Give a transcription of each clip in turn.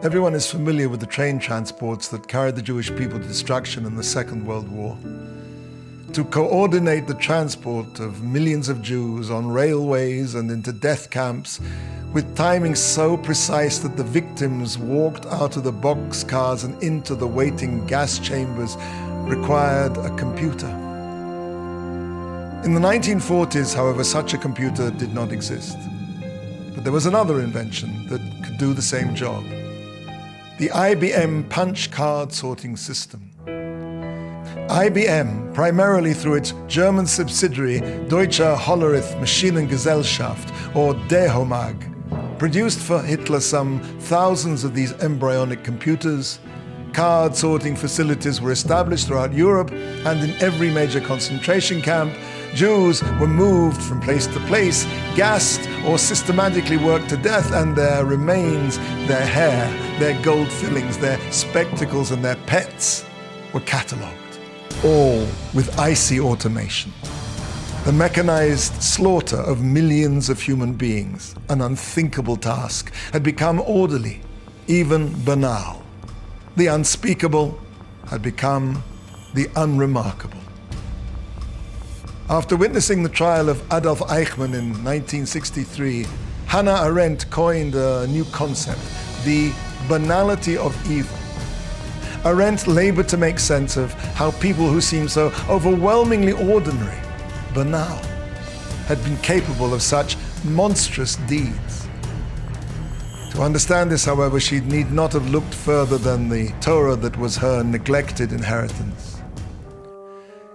Everyone is familiar with the train transports that carried the Jewish people to destruction in the Second World War. To coordinate the transport of millions of Jews on railways and into death camps with timing so precise that the victims walked out of the boxcars and into the waiting gas chambers required a computer. In the 1940s, however, such a computer did not exist. But there was another invention that could do the same job. The IBM punch card sorting system. IBM, primarily through its German subsidiary Deutsche Hollerith Maschinengesellschaft, or DEHOMAG, produced for Hitler some thousands of these embryonic computers. Card sorting facilities were established throughout Europe, and in every major concentration camp, Jews were moved from place to place, gassed or systematically worked to death, and their remains, their hair, their gold fillings, their spectacles, and their pets were catalogued, all with icy automation. The mechanized slaughter of millions of human beings, an unthinkable task, had become orderly, even banal. The unspeakable had become the unremarkable. After witnessing the trial of Adolf Eichmann in 1963, Hannah Arendt coined a new concept, the banality of evil. Arendt labored to make sense of how people who seemed so overwhelmingly ordinary, banal, had been capable of such monstrous deeds. To understand this, however, she need not have looked further than the Torah that was her neglected inheritance.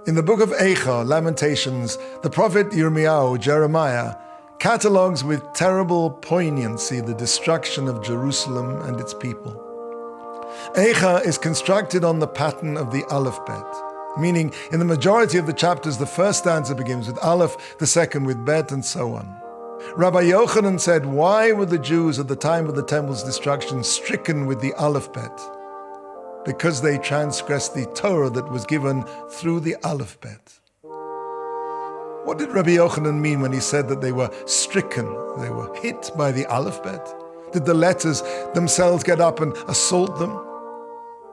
In the book of Eicha, Lamentations, the prophet Yirmiyahu, Jeremiah, catalogues with terrible poignancy the destruction of Jerusalem and its people. Eicha is constructed on the pattern of the Aleph Bet, meaning in the majority of the chapters the first stanza begins with Aleph, the second with Bet, and so on. Rabbi Yochanan said, why were the Jews at the time of the temple's destruction stricken with the Aleph Bet? Because they transgressed the Torah that was given through the Aleph Bet. What did Rabbi Yochanan mean when he said that they were stricken, they were hit by the Aleph Bet? Did the letters themselves get up and assault them?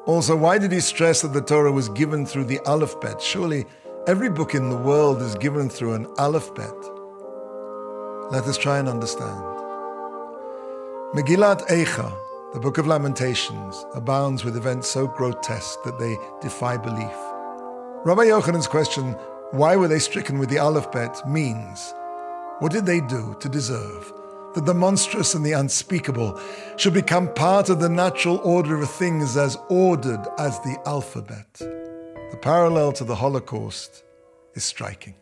Also, why did he stress that the Torah was given through the Aleph Bet? Surely every book in the world is given through an Aleph Bet. Let us try and understand. Megillat Eicha, the Book of Lamentations, abounds with events so grotesque that they defy belief. Rabbi Yochanan's question, why were they stricken with the Aleph Bet, means, what did they do to deserve that the monstrous and the unspeakable should become part of the natural order of things as ordered as the alphabet? The parallel to the Holocaust is striking.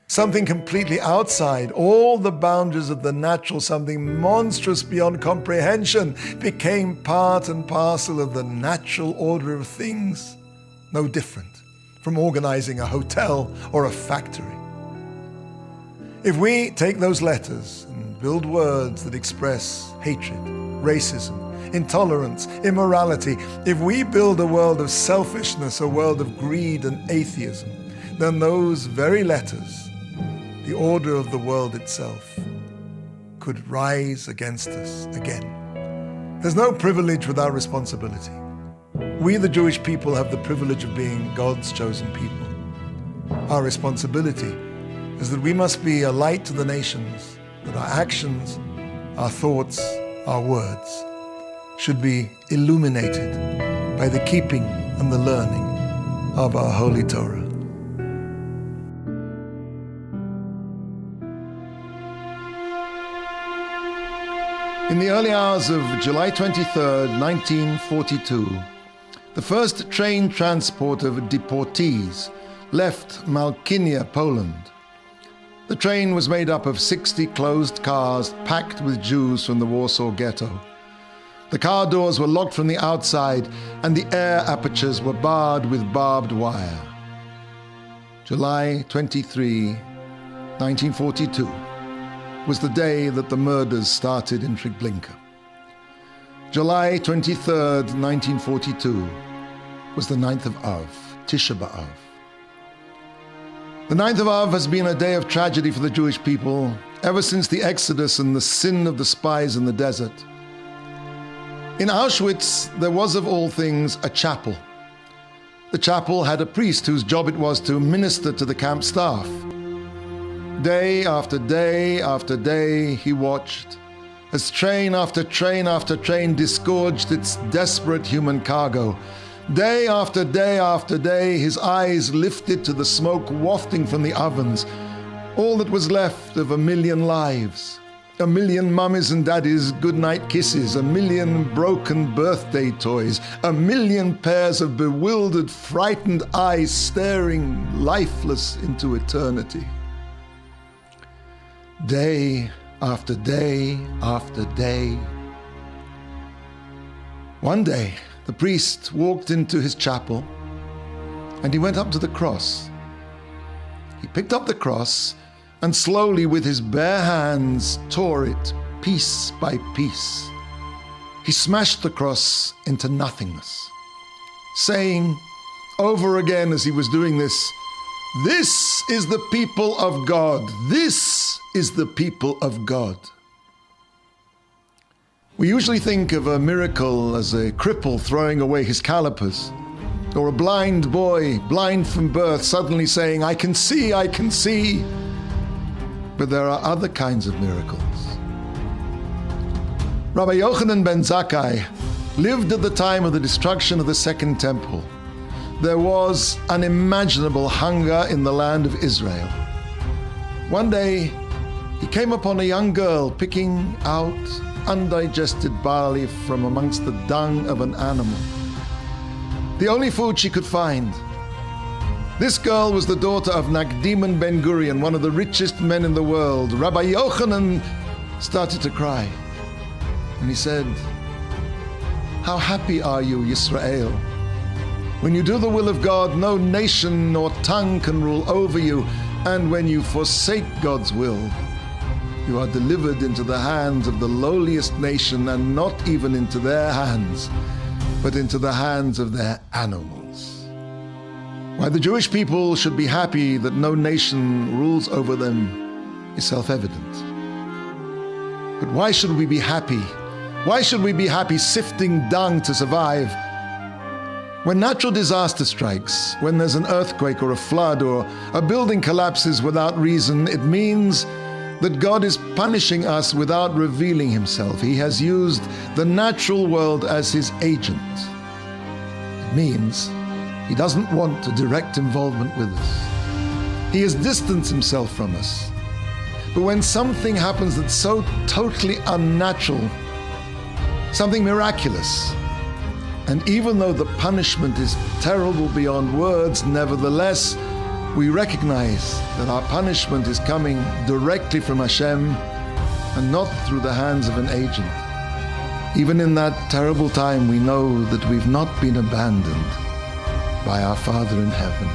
Something completely outside all the boundaries of the natural, something monstrous beyond comprehension, became part and parcel of the natural order of things, no different from organizing a hotel or a factory. If we take those letters and build words that express hatred, racism, intolerance, immorality, if we build a world of selfishness, a world of greed and atheism, then those very letters, the order of the world itself, could rise against us again. There's no privilege without responsibility. We, the Jewish people, have the privilege of being God's chosen people. Our responsibility is that we must be a light to the nations, that our actions, our thoughts, our words should be illuminated by the keeping and the learning of our Holy Torah. In the early hours of July 23rd, 1942, the first train transport of deportees left Mechina, Poland. The train was made up of 60 closed cars packed with Jews from the Warsaw Ghetto. The car doors were locked from the outside and the air apertures were barred with barbed wire. July 23, 1942. Was the day that the murders started in Treblinka. July 23rd, 1942, was the 9th of Av, Tisha B'Av. The 9th of Av has been a day of tragedy for the Jewish people ever since the Exodus and the sin of the spies in the desert. In Auschwitz, there was of all things a chapel. The chapel had a priest whose job it was to minister to the camp staff. Day after day after day, he watched as train after train after train disgorged its desperate human cargo. Day after day after day, his eyes lifted to the smoke wafting from the ovens, all that was left of 1,000,000 lives. 1,000,000 mummies and daddies' goodnight kisses, 1,000,000 broken birthday toys, 1,000,000 pairs of bewildered, frightened eyes staring lifeless into eternity. Day after day after day. One day, the priest walked into his chapel and he went up to the cross. He picked up the cross and slowly with his bare hands tore it piece by piece. He smashed the cross into nothingness, saying over again as he was doing this, "This is the people of God. This is the people of God." We usually think of a miracle as a cripple throwing away his calipers, or a blind boy, blind from birth, suddenly saying, "I can see, I can see." But there are other kinds of miracles. Rabbi Yochanan ben Zakkai lived at the time of the destruction of the Second Temple. There was unimaginable hunger in the land of Israel. One day, he came upon a young girl picking out undigested barley from amongst the dung of an animal, the only food she could find. This girl was the daughter of Nagdiman ben Gurion, one of the richest men in the world. Rabbi Yochanan started to cry, and he said, "How happy are you, Yisrael? When you do the will of God, no nation nor tongue can rule over you, and when you forsake God's will, you are delivered into the hands of the lowliest nation, and not even into their hands, but into the hands of their animals." Why the Jewish people should be happy that no nation rules over them is self-evident. But why should we be happy? Why should we be happy sifting dung to survive? When natural disaster strikes, when there's an earthquake or a flood or a building collapses without reason, it means that God is punishing us without revealing himself. He has used the natural world as his agent. It means he doesn't want a direct involvement with us. He has distanced himself from us. But when something happens that's so totally unnatural, something miraculous, and even though the punishment is terrible beyond words, nevertheless, we recognize that our punishment is coming directly from Hashem and not through the hands of an agent. Even in that terrible time, we know that we've not been abandoned by our Father in heaven.